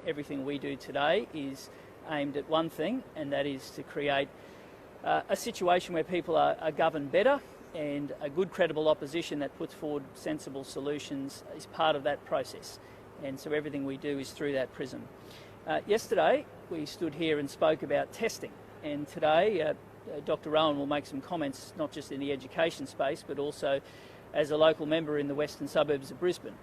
everything we do today is aimed at one thing, and that is to create a situation where people are governed better, and a good credible opposition that puts forward sensible solutions is part of that process. And so everything we do is through that prism. Yesterday we stood here and spoke about testing, and today Dr. Rowan will make some comments not just in the education space but also as a local member in the western suburbs of Brisbane.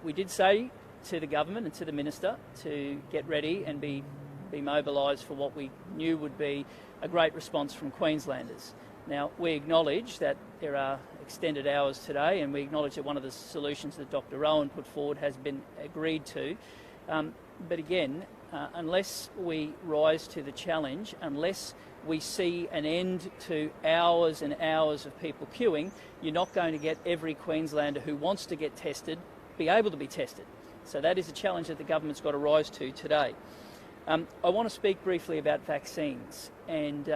We did say to the government and to the minister to get ready and be mobilised for what we knew would be a great response from Queenslanders. Now, we acknowledge that there are extended hours today, and we acknowledge that one of the solutions that Dr. Rowan put forward has been agreed to. But again, unless we rise to the challenge, unless we see an end to hours and hours of people queuing, you're not going to get every Queenslander who wants to get tested be able to be tested. So that is a challenge that the government's got to rise to today. I want to speak briefly about vaccines and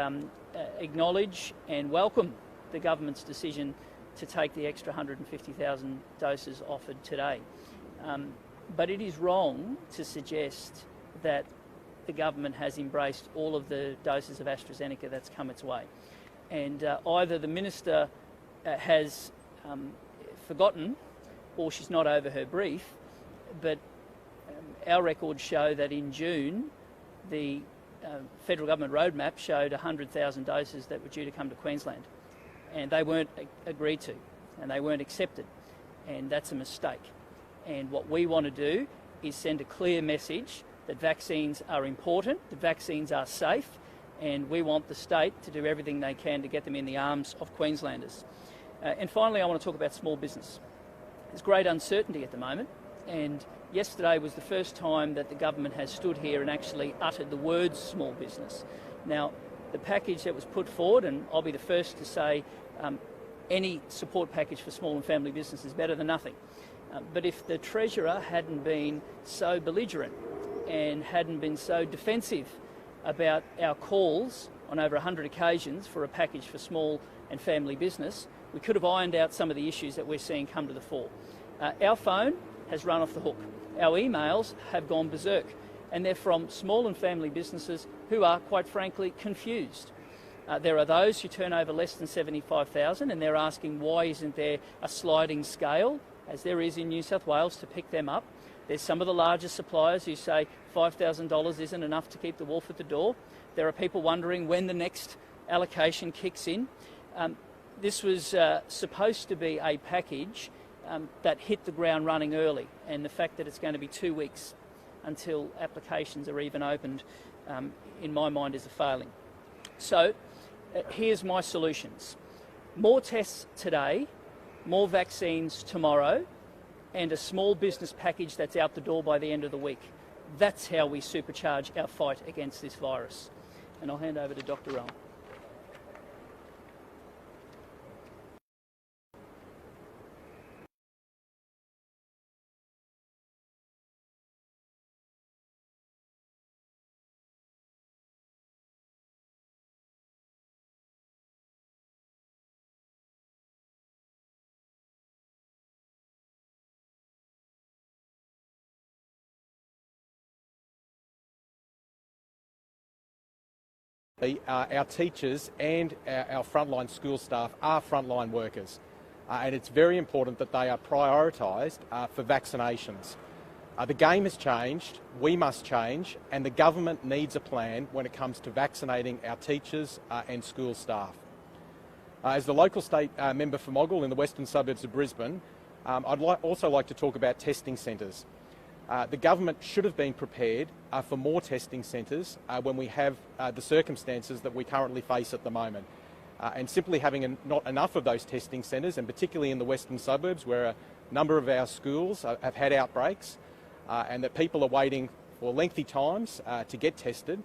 acknowledge and welcome the government's decision to take the extra 150,000 doses offered today. But it is wrong to suggest that the government has embraced all of the doses of AstraZeneca that's come its way. And either the minister has forgotten or she's not over her brief, but our records show that in June the federal government roadmap showed 100,000 doses that were due to come to Queensland, and they weren't agreed to and they weren't accepted, and that's a mistake. And what we want to do is send a clear message that vaccines are important, that vaccines are safe, and we want the state to do everything they can to get them in the arms of Queenslanders. And finally, I want to talk about small business. There's great uncertainty at the moment, and yesterday was the first time that the government has stood here and actually uttered the words small business. Now, the package that was put forward, and I'll be the first to say any support package for small and family business is better than nothing. But if the Treasurer hadn't been so belligerent and hadn't been so defensive about our calls on over 100 occasions for a package for small and family business, we could have ironed out some of the issues that we're seeing come to the fore. Our phone has run off the hook. Our emails have gone berserk, and they're from small and family businesses who are, quite frankly, confused. There are those who turn over less than 75,000, and they're asking why isn't there a sliding scale, as there is in New South Wales, to pick them up. There's some of the larger suppliers who say $5,000 isn't enough to keep the wolf at the door. There are people wondering when the next allocation kicks in. This was supposed to be a package that hit the ground running early, and the fact that it's going to be 2 weeks until applications are even opened, in my mind, is a failing. So here's my solutions. More tests today, more vaccines tomorrow, and a small business package that's out the door by the end of the week. That's how we supercharge our fight against this virus. And I'll hand over to Dr. Rowan. Our teachers and our frontline school staff are frontline workers, and it's very important that they are prioritised for vaccinations. The game has changed, we must change, and the government needs a plan when it comes to vaccinating our teachers and school staff. As the local state member for Moggill in the western suburbs of Brisbane, I'd also like to talk about testing centres. The government should have been prepared for more testing centres when we have the circumstances that we currently face at the moment. And simply having not enough of those testing centres, and particularly in the western suburbs where a number of our schools have had outbreaks and that people are waiting for lengthy times to get tested,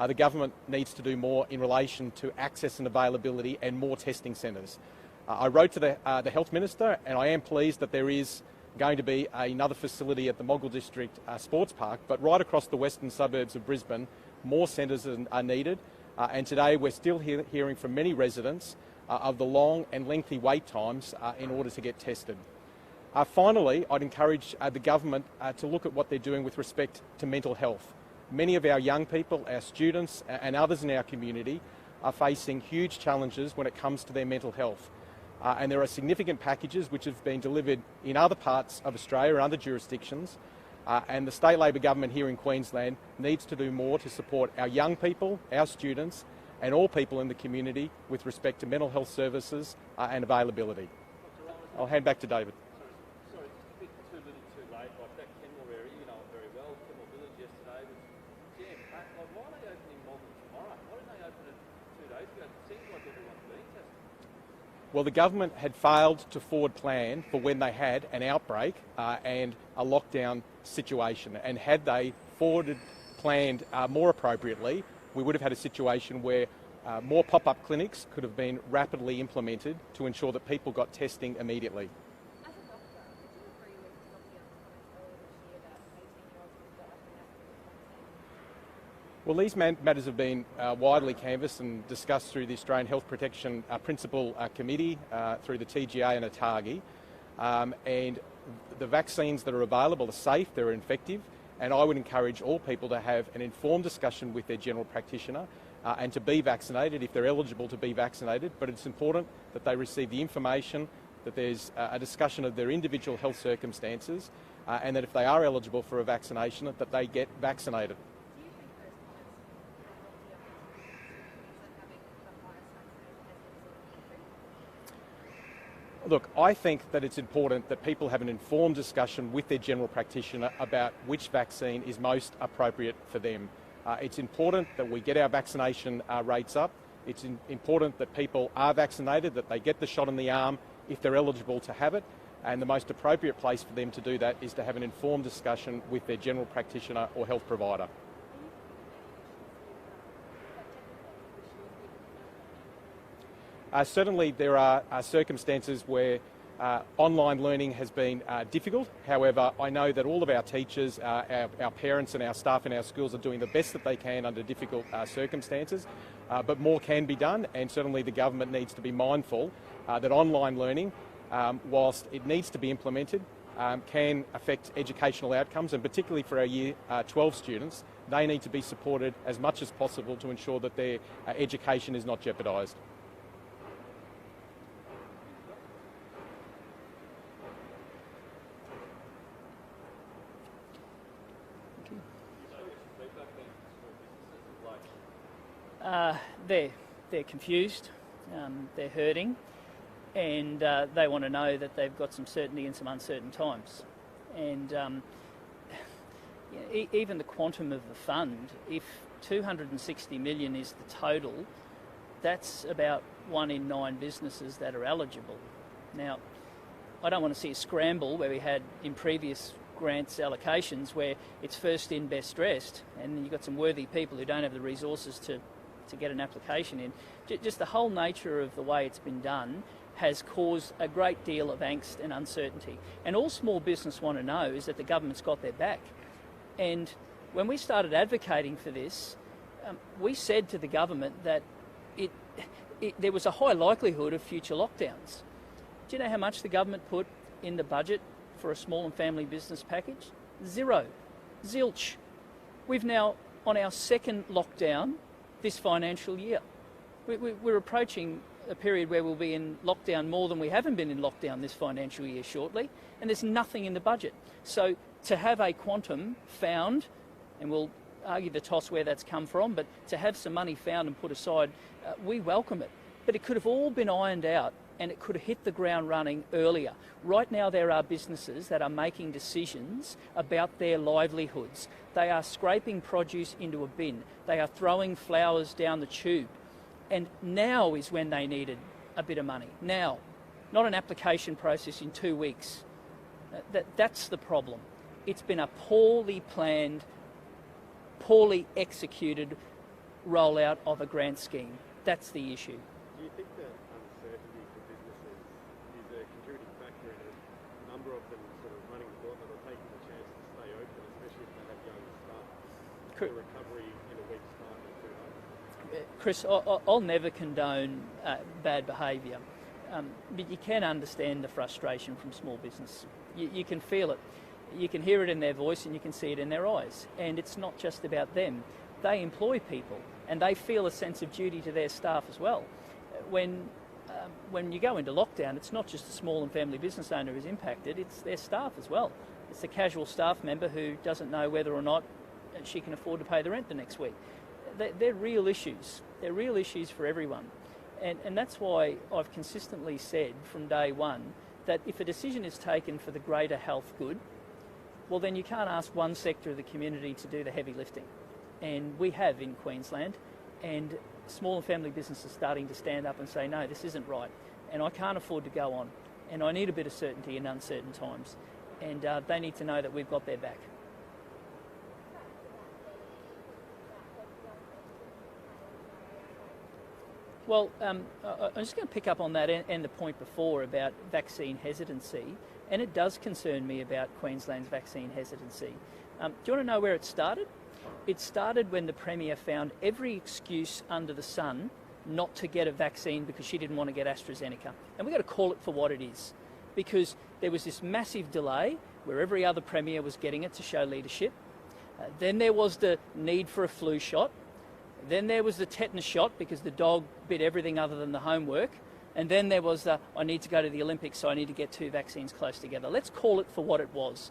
the government needs to do more in relation to access and availability and more testing centres. I wrote to the Health Minister, and I am pleased that there is going to be another facility at the Moggill District Sports Park, but right across the western suburbs of Brisbane, more centres are needed. And today we're still hearing from many residents of the long and lengthy wait times in order to get tested. Finally, I'd encourage the government to look at what they're doing with respect to mental health. Many of our young people, our students and others in our community are facing huge challenges when it comes to their mental health. And there are significant packages which have been delivered in other parts of Australia or other jurisdictions. And the state Labor government here in Queensland needs to do more to support our young people, our students and all people in the community with respect to mental health services and availability. I'll hand back to David. Sorry, just a bit too little too late. Like that Kenmore area, you know it very well. Kenmore Village yesterday was jam-packed. Like, why are they opening more than tomorrow? Why didn't they open it 2 days ago? It seems like everyone's being tested. Well, the government had failed to forward plan for when they had an outbreak and a lockdown situation. And had they planned more appropriately, we would have had a situation where more pop-up clinics could have been rapidly implemented to ensure that people got testing immediately. As a doctor, would you agree with Lockdown's comments earlier this year that 18-year-olds would go up and Well, these matters have been widely canvassed and discussed through the Australian Health Protection Principal Committee, through the TGA and ATAGI. And the vaccines that are available are safe, they're effective, and I would encourage all people to have an informed discussion with their general practitioner and to be vaccinated if they're eligible to be vaccinated. But it's important that they receive the information, that there's a discussion of their individual health circumstances, and that if they are eligible for a vaccination, that they get vaccinated. do you think those comments having the highest vaccination as a Look, I think that it's important that people have an informed discussion with their general practitioner about which vaccine is most appropriate for them. It's important that we get our vaccination rates up. It's important that people are vaccinated, that they get the shot in the arm if they're eligible to have it. And the most appropriate place for them to do that is to have an informed discussion with their general practitioner or health provider. Certainly there are circumstances where online learning has been difficult. However, I know that all of our teachers, our parents and our staff in our schools are doing the best that they can under difficult circumstances, but more can be done, and certainly the government needs to be mindful that online learning, whilst it needs to be implemented, can affect educational outcomes, and particularly for our Year 12 students, they need to be supported as much as possible to ensure that their education is not jeopardised. They're confused, they're hurting, and they want to know that they've got some certainty in some uncertain times. And even the quantum of the fund, if 260 million is the total, that's about 1 in 9 businesses that are eligible. Now, I don't want to see a scramble where we had in previous grants allocations where it's first in, best dressed, and you've got some worthy people who don't have the resources to get an application in. Just the whole nature of the way it's been done has caused a great deal of angst and uncertainty. And all small business want to know is that the government's got their back. And when we started advocating for this, we said to the government that there was a high likelihood of future lockdowns. Do you know how much the government put in the budget for a small and family business package? Zero. Zilch. We've now on our second lockdown this financial year. We're approaching a period where we'll be in lockdown more than we haven't been in lockdown this financial year shortly, and there's nothing in the budget. So to have a quantum found, and we'll argue the toss where that's come from, but to have some money found and put aside, we welcome it. But it could have all been ironed out, and it could have hit the ground running earlier. Right now there are businesses that are making decisions about their livelihoods. They are scraping produce into a bin. They are throwing flowers down the tube. And now is when they needed a bit of money. Now, not an application process in 2 weeks. That's the problem. It's been a poorly planned, poorly executed rollout of a grant scheme. That's the issue. Do you think that uncertainty for businesses is a contributing factor in a number of them sort of running the gauntlet or taking the chance to stay open, especially if they have young staff? The recovery in a week's time is too hard. Chris, I'll never condone bad behaviour, but you can understand the frustration from small business. You can feel it. You can hear it in their voice and you can see it in their eyes. And it's not just about them. They employ people and they feel a sense of duty to their staff as well. When you go into lockdown, it's not just the small and family business owner who's impacted, it's their staff as well. It's the casual staff member who doesn't know whether or not she can afford to pay the rent the next week. They're real issues. They're real issues for everyone. And that's why I've consistently said from day one that if a decision is taken for the greater health good, well then you can't ask one sector of the community to do the heavy lifting. And we have in Queensland, and small and family businesses starting to stand up and say, no, this isn't right, and I can't afford to go on, and I need a bit of certainty in uncertain times. And they need to know that we've got their back. Well, I'm just going to pick up on that and the point before about vaccine hesitancy, and it does concern me about Queensland's vaccine hesitancy. Do you want to know where it started? It started when the Premier found every excuse under the sun not to get a vaccine because she didn't want to get AstraZeneca. And we've got to call it for what it is, because there was this massive delay where every other Premier was getting it to show leadership. Then there was the need for a flu shot. Then there was the tetanus shot because the dog bit everything other than the homework. And then there was the, I need to go to the Olympics, so I need to get two vaccines close together. Let's call it for what it was.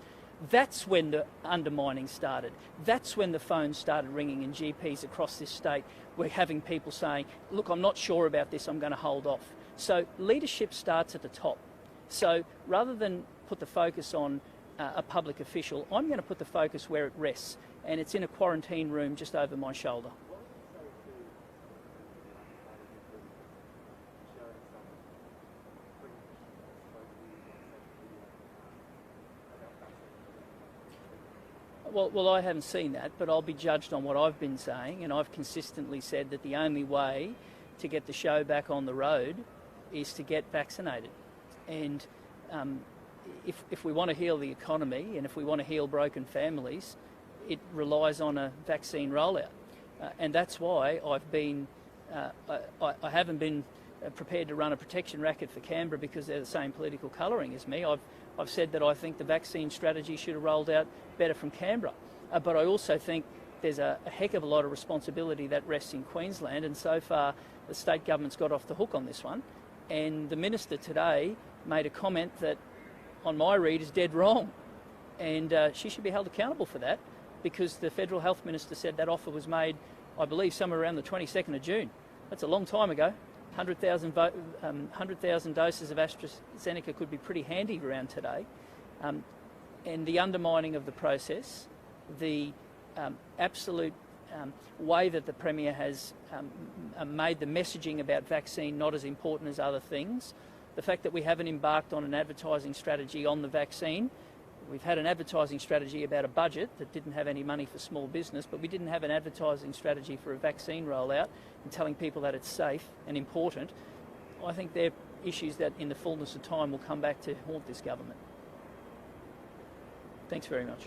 That's when the undermining started. That's when the phones started ringing and GPs across this state were having people saying, look, I'm not sure about this, I'm going to hold off. So leadership starts at the top. So rather than put the focus on a public official, I'm going to put the focus where it rests, and it's in a quarantine room just over my shoulder. Well, I haven't seen that, but I'll be judged on what I've been saying, and I've consistently said that the only way to get the show back on the road is to get vaccinated. And if we want to heal the economy and if we want to heal broken families, it relies on a vaccine rollout. And that's why I've been, I haven't been prepared to run a protection racket for Canberra because they're the same political colouring as me. I've said that I think the vaccine strategy should have rolled out better from Canberra. But I also think there's a heck of a lot of responsibility that rests in Queensland, and so far the state government's got off the hook on this one. And the minister today made a comment that, on my read, is dead wrong. And she should be held accountable for that, because the Federal Health Minister said that offer was made, I believe, somewhere around the 22nd of June. That's a long time ago. 100,000 doses of AstraZeneca could be pretty handy around today. And the undermining of the process, the absolute way that the Premier has made the messaging about vaccine not as important as other things, the fact that we haven't embarked on an advertising strategy on the vaccine. We've had an advertising strategy about a budget that didn't have any money for small business, but we didn't have an advertising strategy for a vaccine rollout and telling people that it's safe and important. I think they're issues that in the fullness of time will come back to haunt this government. Thanks very much.